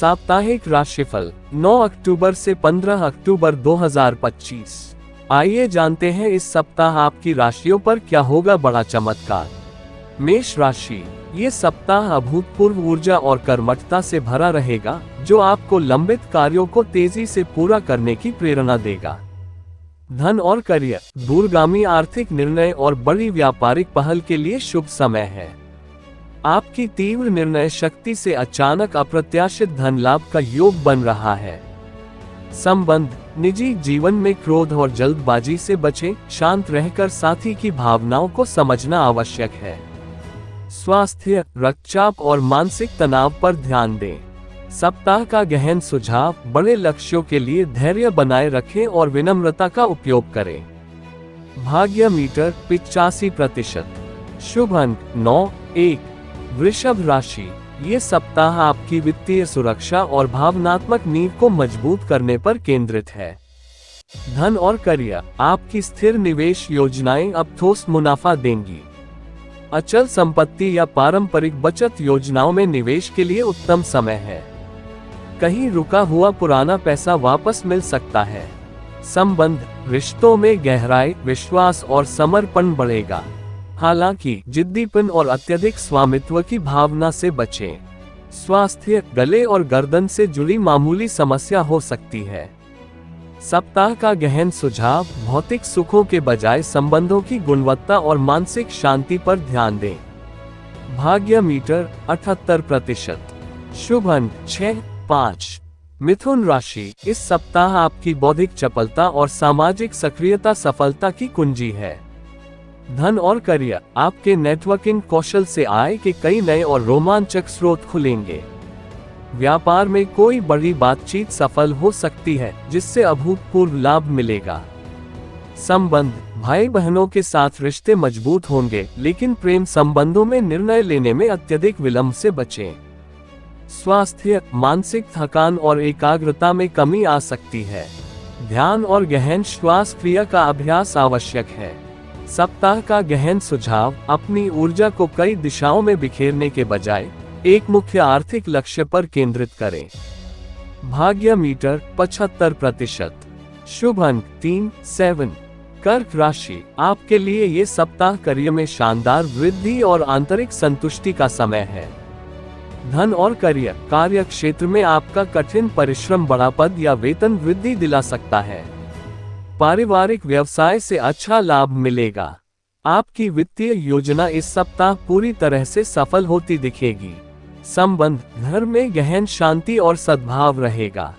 साप्ताहिक राशिफल 9 अक्टूबर से 15 अक्टूबर 2025। आइए जानते हैं इस सप्ताह आपकी राशियों पर क्या होगा बड़ा चमत्कार। मेष राशि, ये सप्ताह अभूतपूर्व ऊर्जा और कर्मठता से भरा रहेगा, जो आपको लंबित कार्यों को तेजी से पूरा करने की प्रेरणा देगा। धन और करियर, दूरगामी आर्थिक निर्णय और बड़ी व्यापारिक पहल के लिए शुभ समय है। आपकी तीव्र निर्णय शक्ति से अचानक अप्रत्याशित धन लाभ का योग बन रहा है। संबंध, निजी जीवन में क्रोध और जल्दबाजी से बचें, शांत रहकर साथी की भावनाओं को समझना आवश्यक है। स्वास्थ्य, रक्तचाप और मानसिक तनाव पर ध्यान दें। सप्ताह का गहन सुझाव, बड़े लक्ष्यों के लिए धैर्य बनाए रखें और विनम्रता का उपयोग करें। भाग्य मीटर 85%। शुभ अंक 9, 1। वृषभ राशि, ये सप्ताह आपकी वित्तीय सुरक्षा और भावनात्मक नींव को मजबूत करने पर केंद्रित है। धन और करियर, आपकी स्थिर निवेश योजनाएं अब ठोस मुनाफा देंगी। अचल संपत्ति या पारंपरिक बचत योजनाओं में निवेश के लिए उत्तम समय है। कहीं रुका हुआ पुराना पैसा वापस मिल सकता है। संबंध, रिश्तों में गहराई, विश्वास और समर्पण बढ़ेगा। हालांकि जिद्दीपन और अत्यधिक स्वामित्व की भावना से बचें। स्वास्थ्य, गले और गर्दन से जुड़ी मामूली समस्या हो सकती है। सप्ताह का गहन सुझाव, भौतिक सुखों के बजाय संबंधों की गुणवत्ता और मानसिक शांति पर ध्यान दें। भाग्य मीटर 78%। शुभ अंक 6, 5। मिथुन राशि, इस सप्ताह आपकी बौद्धिक चपलता और सामाजिक सक्रियता सफलता की कुंजी है। धन और करियर, आपके नेटवर्किंग कौशल से आय के कई नए और रोमांचक स्रोत खुलेंगे। व्यापार में कोई बड़ी बातचीत सफल हो सकती है, जिससे अभूतपूर्व लाभ मिलेगा। संबंध, भाई बहनों के साथ रिश्ते मजबूत होंगे, लेकिन प्रेम संबंधों में निर्णय लेने में अत्यधिक विलंब से बचें। स्वास्थ्य, मानसिक थकान और एकाग्रता में कमी आ सकती है। ध्यान और गहन श्वास क्रिया का अभ्यास आवश्यक है। सप्ताह का गहन सुझाव, अपनी ऊर्जा को कई दिशाओं में बिखेरने के बजाय एक मुख्य आर्थिक लक्ष्य पर केंद्रित करें। भाग्य मीटर 75%। शुभ अंक 3, 7। कर्क राशि, आपके लिए ये सप्ताह करियर में शानदार वृद्धि और आंतरिक संतुष्टि का समय है। धन और करियर, कार्य क्षेत्र में आपका कठिन परिश्रम बड़ा पद या वेतन वृद्धि दिला सकता है। पारिवारिक व्यवसाय से अच्छा लाभ मिलेगा। आपकी वित्तीय योजना इस सप्ताह पूरी तरह से सफल होती दिखेगी। संबंध, घर में गहन शांति और सद्भाव रहेगा।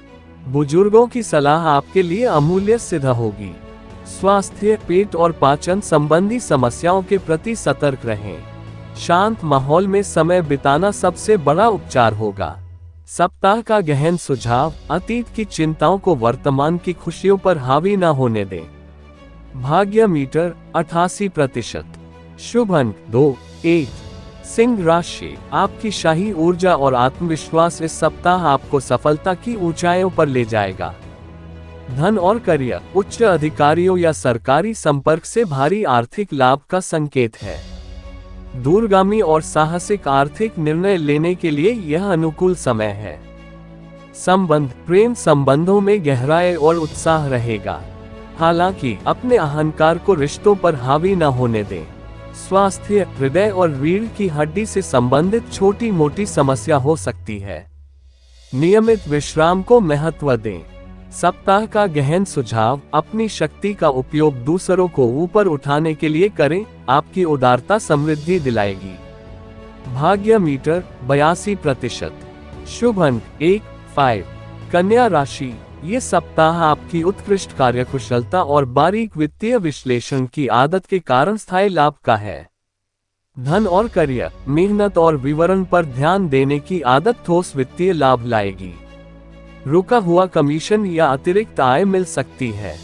बुजुर्गों की सलाह आपके लिए अमूल्य सिद्ध होगी। स्वास्थ्य, पेट और पाचन संबंधी समस्याओं के प्रति सतर्क रहें। शांत माहौल में समय बिताना सबसे बड़ा उपचार होगा। सप्ताह का गहन सुझाव, अतीत की चिंताओं को वर्तमान की खुशियों पर हावी न होने दें। भाग्य मीटर 88%। शुभ अंक 2, 1। सिंह राशि, आपकी शाही ऊर्जा और आत्मविश्वास इस सप्ताह आपको सफलता की ऊंचाइयों पर ले जाएगा। धन और करियर, उच्च अधिकारियों या सरकारी संपर्क से भारी आर्थिक लाभ का संकेत है। दूरगामी और साहसिक आर्थिक निर्णय लेने के लिए यह अनुकूल समय है। संबंध, प्रेम संबंधों में गहराई और उत्साह रहेगा। हालांकि अपने अहंकार को रिश्तों पर हावी न होने दें। स्वास्थ्य, हृदय और रीढ़ की हड्डी से संबंधित छोटी मोटी समस्या हो सकती है। नियमित विश्राम को महत्व दें। सप्ताह का गहन सुझाव, अपनी शक्ति का उपयोग दूसरों को ऊपर उठाने के लिए करें, आपकी उदारता समृद्धि दिलाएगी। भाग्य मीटर 82%। शुभ अंक 1, 5। कन्या राशि, ये सप्ताह आपकी उत्कृष्ट कार्यकुशलता और बारीक वित्तीय विश्लेषण की आदत के कारण स्थायी लाभ का है। धन और करियर, मेहनत और विवरण पर ध्यान देने की आदत ठोस वित्तीय लाभ लाएगी। रुका हुआ कमीशन या अतिरिक्त आय मिल सकती है।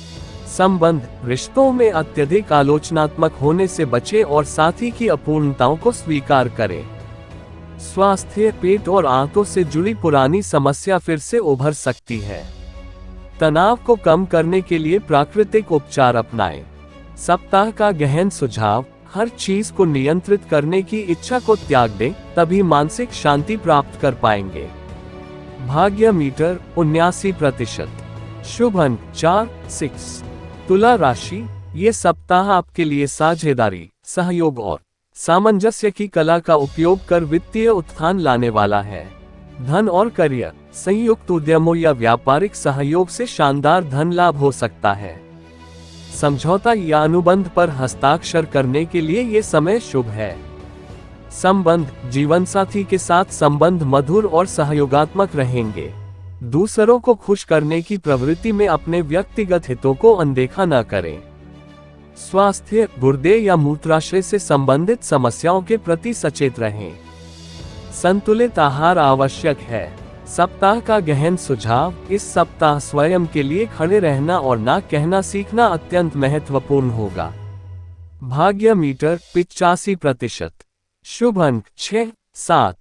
संबंध, रिश्तों में अत्यधिक आलोचनात्मक होने से बचें और साथी की अपूर्णताओं को स्वीकार करें। स्वास्थ्य, पेट और आंतों से जुड़ी पुरानी समस्या फिर से उभर सकती है। तनाव को कम करने के लिए प्राकृतिक उपचार अपनाएं। सप्ताह का गहन सुझाव, हर चीज को नियंत्रित करने की इच्छा को त्याग दें, तभी मानसिक शांति प्राप्त कर पाएंगे। भाग्य मीटर 79%। शुभ अंक 4, 6। तुला राशि, ये सप्ताह आपके लिए साझेदारी, सहयोग और सामंजस्य की कला का उपयोग कर वित्तीय उत्थान लाने वाला है। धन और करियर, संयुक्त उद्यमों या व्यापारिक सहयोग से शानदार धन लाभ हो सकता है। समझौता या अनुबंध पर हस्ताक्षर करने के लिए ये समय शुभ है। संबंध, जीवन साथी के साथ संबंध मधुर और सहयोगात्मक रहेंगे। दूसरों को खुश करने की प्रवृत्ति में अपने व्यक्तिगत हितों को अनदेखा न करें। स्वास्थ्य, गुर्दे या मूत्राशय से संबंधित समस्याओं के प्रति सचेत रहें। संतुलित आहार आवश्यक है। सप्ताह का गहन सुझाव, इस सप्ताह स्वयं के लिए खड़े रहना और ना कहना सीखना अत्यंत महत्वपूर्ण होगा। भाग्य मीटर 85%। शुभ अंक 6, 7।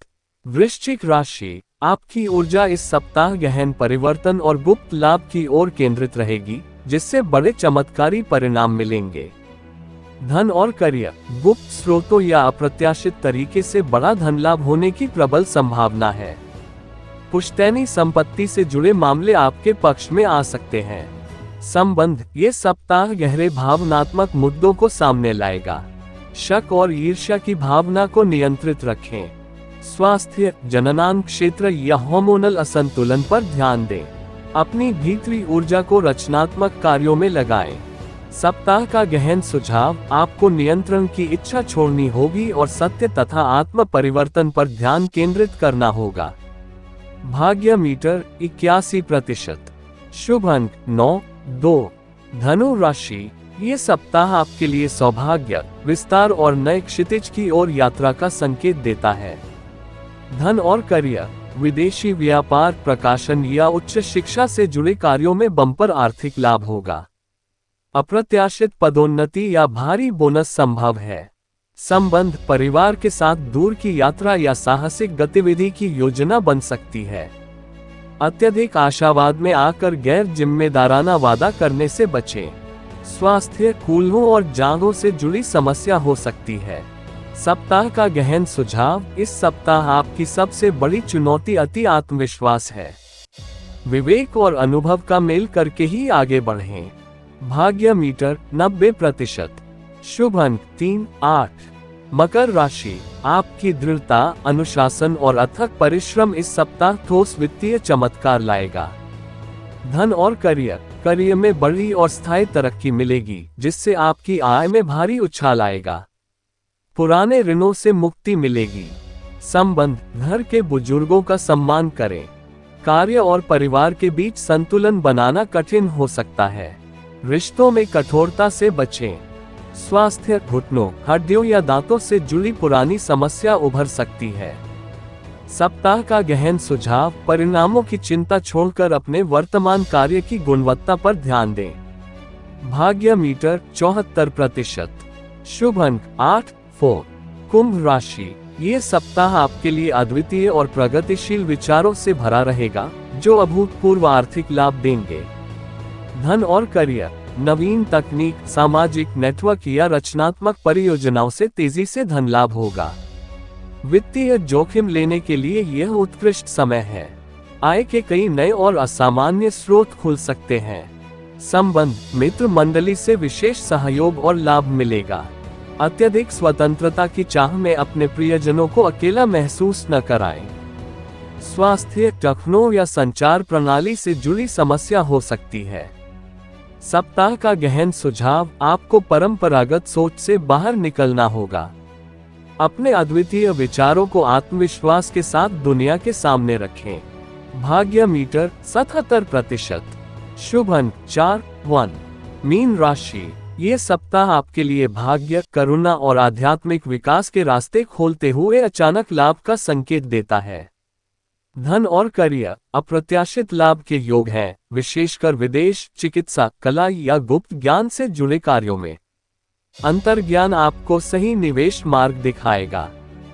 वृश्चिक राशि, आपकी ऊर्जा इस सप्ताह गहन परिवर्तन और गुप्त लाभ की ओर केंद्रित रहेगी, जिससे बड़े चमत्कारी परिणाम मिलेंगे। धन और करियर, गुप्त स्रोतों या अप्रत्याशित तरीके से बड़ा धन लाभ होने की प्रबल संभावना है। पुश्तैनी संपत्ति से जुड़े मामले आपके पक्ष में आ सकते हैं। संबंध, ये सप्ताह गहरे भावनात्मक मुद्दों को सामने लाएगा। शक और ईर्ष्या की भावना को नियंत्रित रखें। स्वास्थ्य, जननांग क्षेत्र या हार्मोनल असंतुलन पर ध्यान दें। अपनी भीतरी ऊर्जा को रचनात्मक कार्यों में लगाएं। सप्ताह का गहन सुझाव, आपको नियंत्रण की इच्छा छोड़नी होगी और सत्य तथा आत्म परिवर्तन पर ध्यान केंद्रित करना होगा। भाग्य मीटर 81%। शुभ अंक 9, 2। धनु राशि, ये सप्ताह आपके लिए सौभाग्य, विस्तार और नए क्षितिज की ओर यात्रा का संकेत देता है। धन और करियर, विदेशी व्यापार, प्रकाशन या उच्च शिक्षा से जुड़े कार्यों में बम्पर आर्थिक लाभ होगा। अप्रत्याशित पदोन्नति या भारी बोनस संभव है। संबंध, परिवार के साथ दूर की यात्रा या साहसिक गतिविधि की योजना बन सकती है। अत्यधिक आशावाद में आकर गैर जिम्मेदाराना वादा करने से बचें। स्वास्थ्य, कूल्हों और जांघों से जुड़ी समस्या हो सकती है। सप्ताह का गहन सुझाव, इस सप्ताह आपकी सबसे बड़ी चुनौती अति आत्मविश्वास है। विवेक और अनुभव का मेल करके ही आगे बढ़ें। भाग्य मीटर 90%। शुभ अंक 3, 8। मकर राशि, आपकी दृढ़ता, अनुशासन और अथक परिश्रम इस सप्ताह ठोस वित्तीय चमत्कार लाएगा। धन और करियर में बड़ी और स्थायी तरक्की मिलेगी, जिससे आपकी आय में भारी उछाल आएगा। पुराने ऋणों से मुक्ति मिलेगी। संबंध, घर के बुजुर्गों का सम्मान करें। कार्य और परिवार के बीच संतुलन बनाना कठिन हो सकता है। रिश्तों में कठोरता से बचें। स्वास्थ्य, घुटनों, हड्डियों या दांतों से जुड़ी पुरानी समस्या उभर सकती है। सप्ताह का गहन सुझाव, परिणामों की चिंता छोड़कर अपने वर्तमान कार्य की गुणवत्ता पर ध्यान दें। भाग्य मीटर 74%। शुभ अंक 8, 4। कुंभ राशि, ये सप्ताह आपके लिए अद्वितीय और प्रगतिशील विचारों से भरा रहेगा, जो अभूतपूर्व आर्थिक लाभ देंगे। धन और करियर, नवीन तकनीक, सामाजिक नेटवर्क या रचनात्मक परियोजनाओं से तेजी से धन लाभ होगा। वित्तीय जोखिम लेने के लिए यह उत्कृष्ट समय है। आय के कई नए और असामान्य स्रोत खुल सकते हैं। संबंध, मित्र मंडली से विशेष सहयोग और लाभ मिलेगा। अत्यधिक स्वतंत्रता की चाह में अपने प्रियजनों को अकेला महसूस न कराएं। स्वास्थ्य, टखनों या संचार प्रणाली से जुड़ी समस्या हो सकती है। सप्ताह का गहन सुझाव, आपको परंपरागत सोच से बाहर निकलना होगा। अपने अद्वितीय विचारों को आत्मविश्वास के साथ दुनिया के सामने रखें। भाग्य मीटर 77%। शुभ अंक 4, 1। मीन राशि, ये सप्ताह आपके लिए भाग्य, करुणा और आध्यात्मिक विकास के रास्ते खोलते हुए अचानक लाभ का संकेत देता है। धन और करियर, अप्रत्याशित लाभ के योग हैं, विशेषकर विदेश, चिकित्सा, कला या गुप्त ज्ञान से जुड़े कार्यों में। अंतर्ज्ञान आपको सही निवेश मार्ग दिखाएगा।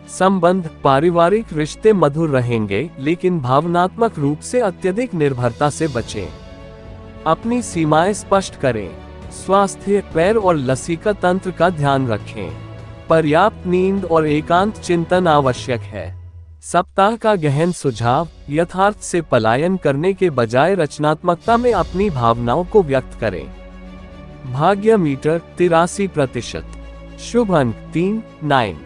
संबंध, पारिवारिक रिश्ते मधुर रहेंगे, लेकिन भावनात्मक रूप से अत्यधिक निर्भरता से बचें। अपनी सीमाएं स्पष्ट करें। स्वास्थ्य, पैर और लसीका तंत्र का ध्यान रखें। पर्याप्त नींद और एकांत चिंतन आवश्यक है। सप्ताह का गहन सुझाव, यथार्थ से पलायन करने के बजाय रचनात्मकता में अपनी भावनाओं को व्यक्त करें। भाग्य मीटर 83%। शुभ अंक 3, 9।